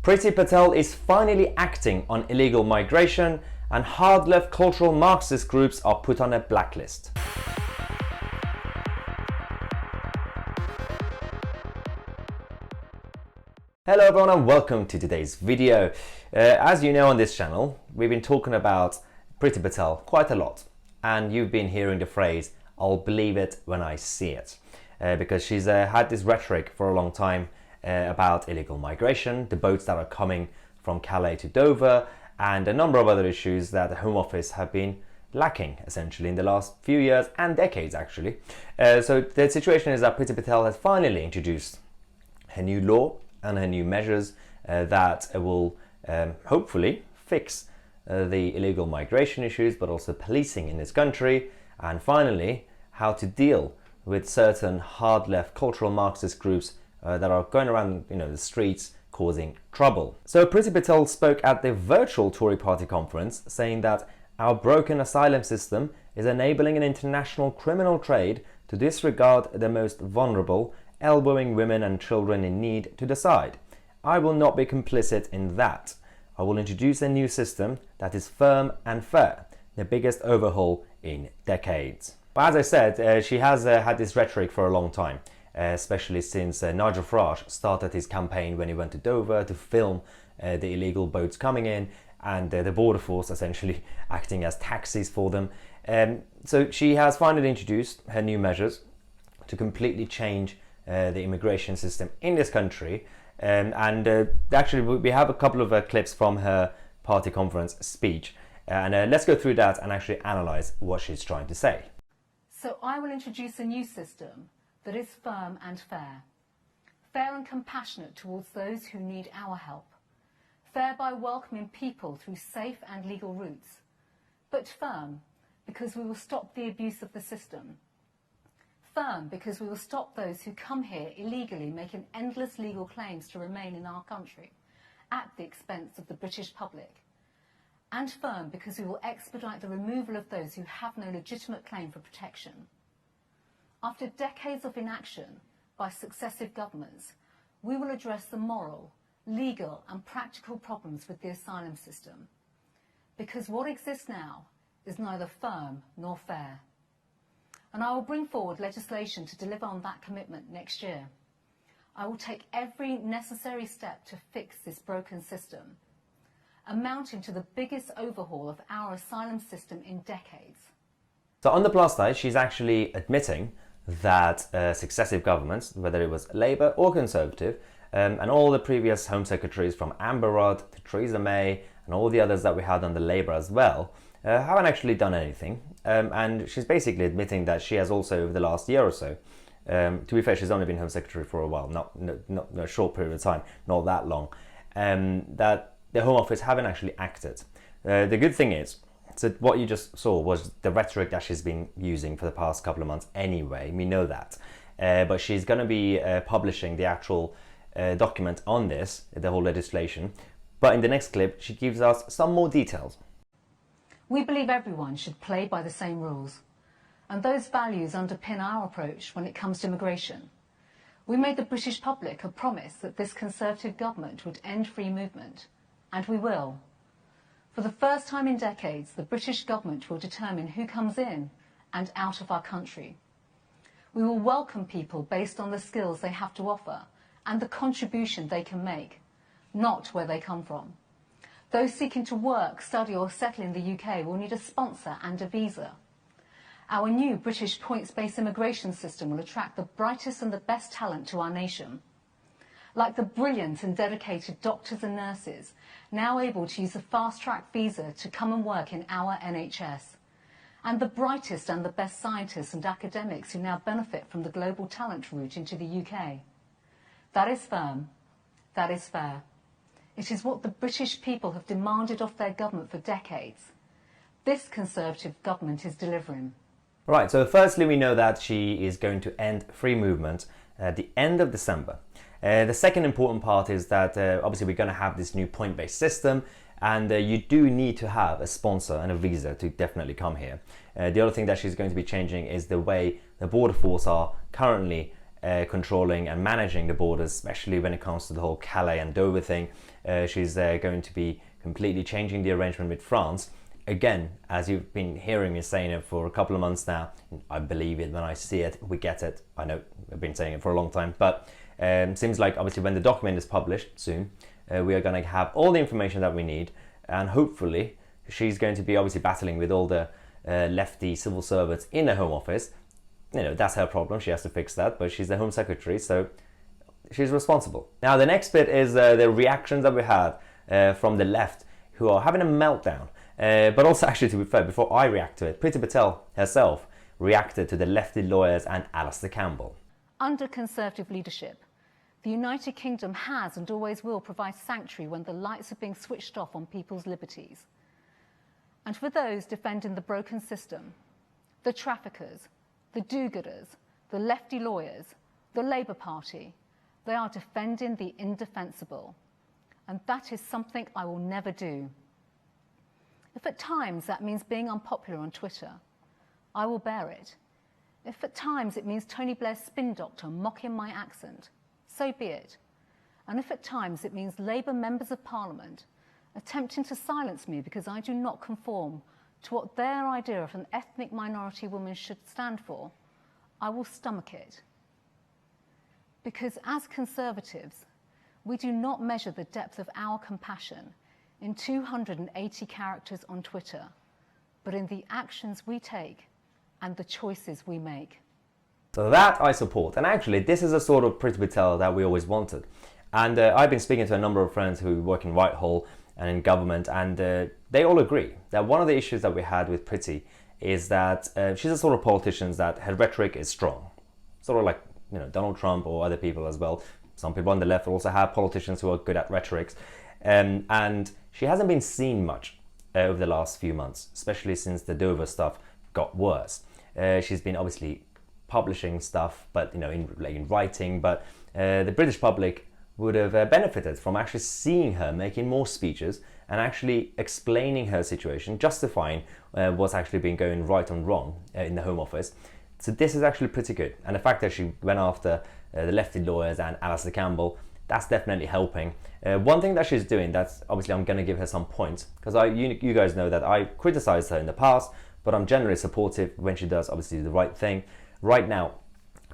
Priti Patel is finally acting on illegal migration, and hard-left cultural Marxist groups are put on a blacklist. Hello everyone and welcome to today's video. As you know on this channel, we've been talking about Priti Patel quite a lot, and you've been hearing the phrase, "I'll believe it when I see it," because she's had this rhetoric for a long time about illegal migration, the boats that are coming from Calais to Dover, and a number of other issues that the Home Office have been lacking essentially in the last few years and decades actually. So the situation is that Priti Patel has finally introduced her new law and her new measures that will hopefully fix the illegal migration issues, but also policing in this country, and finally how to deal with certain hard left cultural Marxist groups that are going around the streets causing trouble. So Priti Patel spoke at the virtual Tory party conference saying that our broken asylum system is enabling an international criminal trade to disregard the most vulnerable, elbowing women and children in need to decide. I will not be complicit in that. I will introduce a new system that is firm and fair, the biggest overhaul in decades. But as I said, she has had this rhetoric for a long time, especially since Nigel Farage started his campaign when he went to Dover to film the illegal boats coming in, and the border force essentially acting as taxis for them. So she has finally introduced her new measures to completely change the immigration system in this country. Actually we have a couple of clips from her party conference speech, and let's go through that and actually analyse what she's trying to say. So I will introduce a new system that is firm and fair. Fair and compassionate towards those who need our help. Fair by welcoming people through safe and legal routes. But firm because we will stop the abuse of the system. Firm because we will stop those who come here illegally making endless legal claims to remain in our country at the expense of the British public. And firm because we will expedite the removal of those who have no legitimate claim for protection. After decades of inaction by successive governments, we will address the moral, legal and practical problems with the asylum system. Because what exists now is neither firm nor fair. And I will bring forward legislation to deliver on that commitment next year. I will take every necessary step to fix this broken system, amounting to the biggest overhaul of our asylum system in decades. So on the plus side, she's actually admitting that successive governments, whether it was Labour or Conservative, and all the previous Home Secretaries from Amber Rudd to Theresa May and all the others that we had under Labour as well, haven't actually done anything. And she's basically admitting that she has also, over the last year or so, to be fair, she's only been Home Secretary for a while, not a short period of time, not that long, that the Home Office haven't actually acted. The good thing is, so what you just saw was the rhetoric that she's been using for the past couple of months anyway, we know that. But she's going to be publishing the actual document on this, the whole legislation. But in the next clip, she gives us some more details. We believe everyone should play by the same rules, and those values underpin our approach when it comes to immigration. We made the British public a promise that this Conservative government would end free movement, and we will. For the first time in decades, the British government will determine who comes in and out of our country. We will welcome people based on the skills they have to offer and the contribution they can make, not where they come from. Those seeking to work, study or settle in the UK will need a sponsor and a visa. Our new British points-based immigration system will attract the brightest and the best talent to our nation. Like the brilliant and dedicated doctors and nurses, now able to use a fast-track visa to come and work in our NHS. And the brightest and the best scientists and academics who now benefit from the global talent route into the UK. That is firm. That is fair. It is what the British people have demanded of their government for decades. This Conservative government is delivering. Right, so firstly we know that she is going to end free movement at the end of December. The second important part is that obviously we're going to have this new point-based system, and you do need to have a sponsor and a visa to definitely come here. The other thing that she's going to be changing is the way the border force are currently controlling and managing the borders, especially when it comes to the whole Calais and Dover thing. She's going to be completely changing the arrangement with France. Again, as you've been hearing me saying it for a couple of months now, I believe it when I see it, we get it. I know I've been saying it for a long time, but seems like obviously when the document is published soon, we are going to have all the information that we need, and hopefully she's going to be obviously battling with all the lefty civil servants in the Home Office. You know, that's her problem, she has to fix that, but she's the Home Secretary, so she's responsible. Now the next bit is the reactions that we had from the left, who are having a meltdown. But also, actually, to be fair, before I react to it, Priti Patel herself reacted to the lefty lawyers and Alastair Campbell. Under Conservative leadership, the United Kingdom has and always will provide sanctuary when the lights are being switched off on people's liberties. And for those defending the broken system, the traffickers, the do-gooders, the lefty lawyers, the Labour Party, they are defending the indefensible. And that is something I will never do. If at times that means being unpopular on Twitter, I will bear it. If at times it means Tony Blair's spin doctor mocking my accent, so be it. And if at times it means Labour members of Parliament attempting to silence me because I do not conform to what their idea of an ethnic minority woman should stand for, I will stomach it. Because as Conservatives, we do not measure the depth of our compassion in 280 characters on Twitter, but in the actions we take and the choices we make. So that I support, and actually this is a sort of Priti Patel that we always wanted. And I've been speaking to a number of friends who work in Whitehall and in government, and they all agree that one of the issues that we had with Priti is that she's a sort of politician that her rhetoric is strong. Sort of like, you know, Donald Trump or other people as well. Some people on the left also have politicians who are good at rhetorics. And she hasn't been seen much over the last few months, especially since the Dover stuff got worse. She's been obviously publishing stuff, but you know, in writing. But the British public would have benefited from actually seeing her making more speeches and actually explaining her situation, justifying what's actually been going right and wrong in the Home Office. So this is actually pretty good. And the fact that she went after the lefty lawyers and Alastair Campbell, that's definitely helping. One thing that she's doing, that's obviously I'm going to give her some points, because you guys know that I criticized her in the past, but I'm generally supportive when she does obviously the right thing. Right now,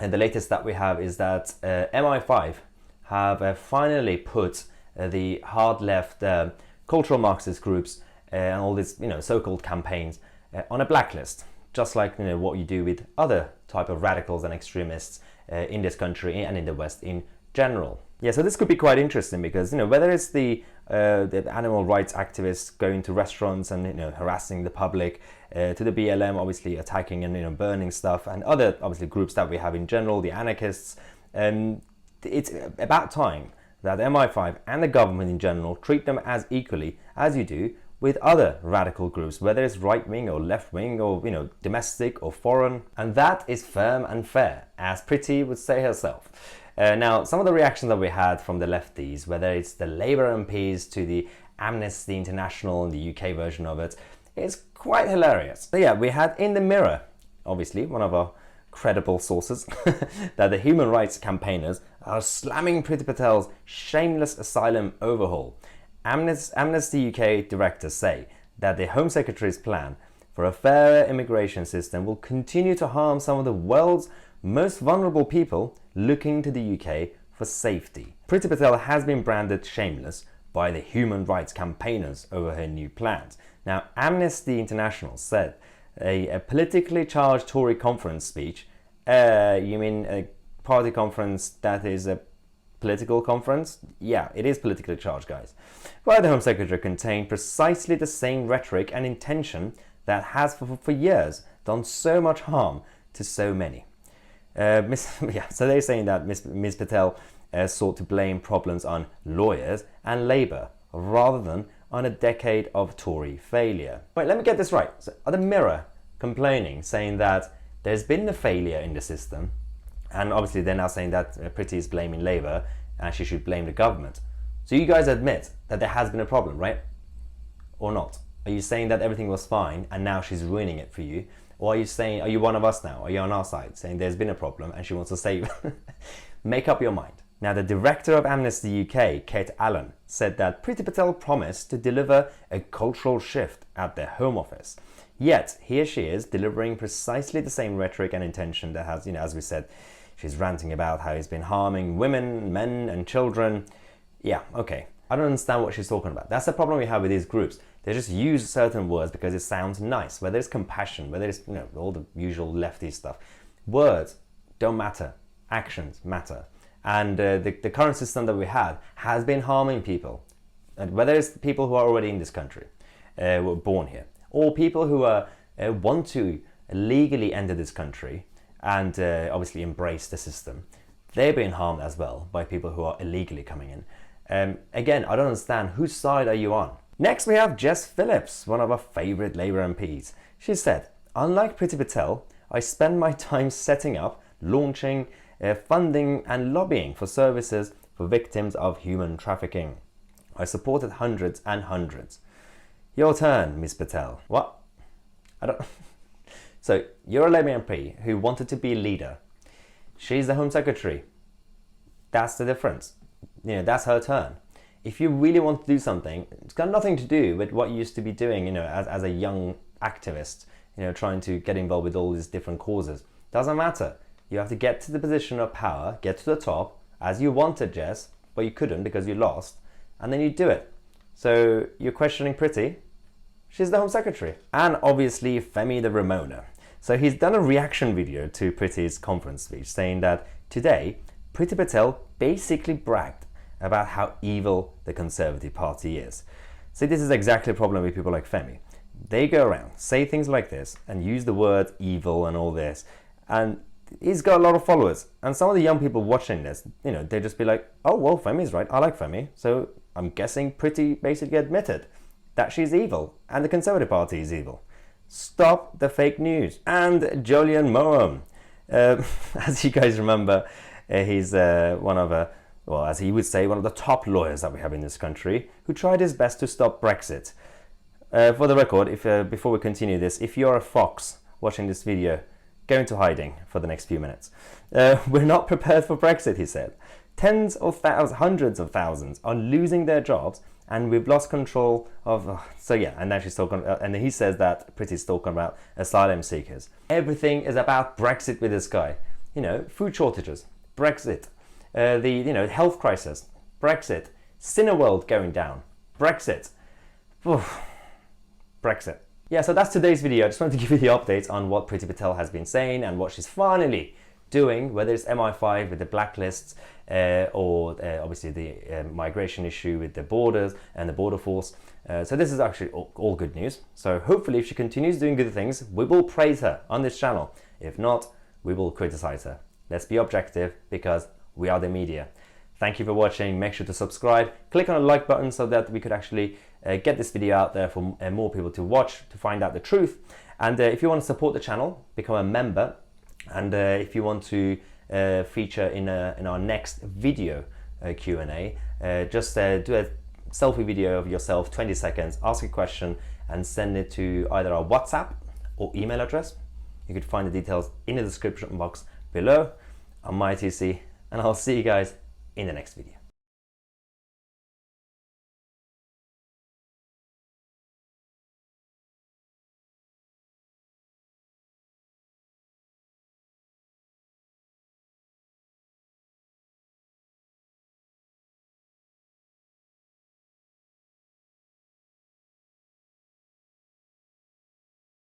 and the latest that we have is that MI5 have finally put the hard left cultural Marxist groups and all these, you know, so-called campaigns on a blacklist, just like, you know, what you do with other type of radicals and extremists in this country and in the West in general. Yeah, so this could be quite interesting because, you know, whether it's the animal rights activists going to restaurants and, you know, harassing the public, to the BLM obviously attacking and, you know, burning stuff, and other obviously groups that we have in general, the anarchists, it's about time that MI5 and the government in general treat them as equally as you do with other radical groups, whether it's right-wing or left-wing or, you know, domestic or foreign. And that is firm and fair, as Priti would say herself. Now, some of the reactions that we had from the lefties, whether it's the Labour MPs to the Amnesty International and the UK version of it, is quite hilarious. So yeah, we had in the Mirror, obviously, one of our credible sources, that the human rights campaigners are slamming Priti Patel's shameless asylum overhaul. Amnesty UK directors say that the Home Secretary's plan for a fairer immigration system will continue to harm some of the world's most vulnerable people looking to the UK for safety. Priti Patel has been branded shameless by the human rights campaigners over her new plans. Now, Amnesty International said a politically charged Tory conference speech, you mean a party conference that is a political conference? Yeah, it is politically charged, guys. By the Home Secretary contained precisely the same rhetoric and intention that has for years done so much harm to so many. So they're saying that Ms. Patel sought to blame problems on lawyers and Labour rather than on a decade of Tory failure. Wait, let me get this right. So are the Mirror complaining, saying that there's been a failure in the system, and obviously they're now saying that Priti is blaming Labour and she should blame the government? So you guys admit that there has been a problem, right? Or not? Are you saying that everything was fine and now she's ruining it for you? Or are you saying, are you one of us now? Are you on our side, saying there's been a problem and she wants to save? Make up your mind. Now, the director of Amnesty UK, Kate Allen, said that Priti Patel promised to deliver a cultural shift at their Home Office. Yet, here she is delivering precisely the same rhetoric and intention that has, as we said, she's ranting about how he's been harming women, men and children. Yeah, okay. I don't understand what she's talking about. That's the problem we have with these groups. They just use certain words because it sounds nice, whether it's compassion, whether it's all the usual lefty stuff. Words don't matter. Actions matter. And the current system that we have has been harming people. And whether it's people who are already in this country, were born here, or people who want to legally enter this country and obviously embrace the system, they're being harmed as well by people who are illegally coming in. Again, I don't understand, whose side are you on? Next we have Jess Phillips, one of our favourite Labour MPs. She said, unlike Priti Patel, I spend my time setting up, launching, funding and lobbying for services for victims of human trafficking. I supported hundreds and hundreds. Your turn, Ms. Patel. What? I don't... So, you're a Labour MP who wanted to be a leader. She's the Home Secretary. That's the difference. That's her turn. If you really want to do something, it's got nothing to do with what you used to be doing, as a young activist, trying to get involved with all these different causes. Doesn't matter. You have to get to the position of power, get to the top, as you wanted, Jess, but you couldn't because you lost, and then you do it. So you're questioning Priti? She's the Home Secretary. And obviously Femi the Ramona. So he's done a reaction video to Priti's conference speech saying that today, Priti Patel basically bragged about how evil the Conservative Party is. So this is exactly the problem with people like Femi. They go around, say things like this, and use the word evil and all this, and he's got a lot of followers. And some of the young people watching this, they just be like, oh, well, Femi's right, I like Femi. So I'm guessing Priti basically admitted that she's evil, and the Conservative Party is evil. Stop the fake news. And Julian Moam, as you guys remember, he's one of well, as he would say, one of the top lawyers that we have in this country, who tried his best to stop Brexit. For the record, before we continue this, if you're a fox watching this video, go into hiding for the next few minutes. We're not prepared for Brexit, he said. Tens of thousands, hundreds of thousands are losing their jobs, and we've lost control of... So yeah, and now she's talking, and he says that Priti's talking about asylum seekers. Everything is about Brexit with this guy. Food shortages, Brexit. The health crisis, Brexit. Cineworld going down, Brexit. Oof. Brexit. Yeah, so that's today's video. I just wanted to give you the updates on what Priti Patel has been saying and what she's finally doing, whether it's MI5 with the blacklists or obviously the migration issue with the borders and the border force. So this is actually all good news. So hopefully if she continues doing good things, we will praise her on this channel. If not, we will criticize her. Let's be objective because we are the media. Thank you for watching. Make sure to subscribe. Click on the like button so that we could actually get this video out there for more people to watch, to find out the truth. And if you want to support the channel, become a member. And if you want to feature in our next video Q&A, just do a selfie video of yourself, 20 seconds, ask a question and send it to either our WhatsApp or email address. You could find the details in the description box below. I'm TC, and I'll see you guys in the next video.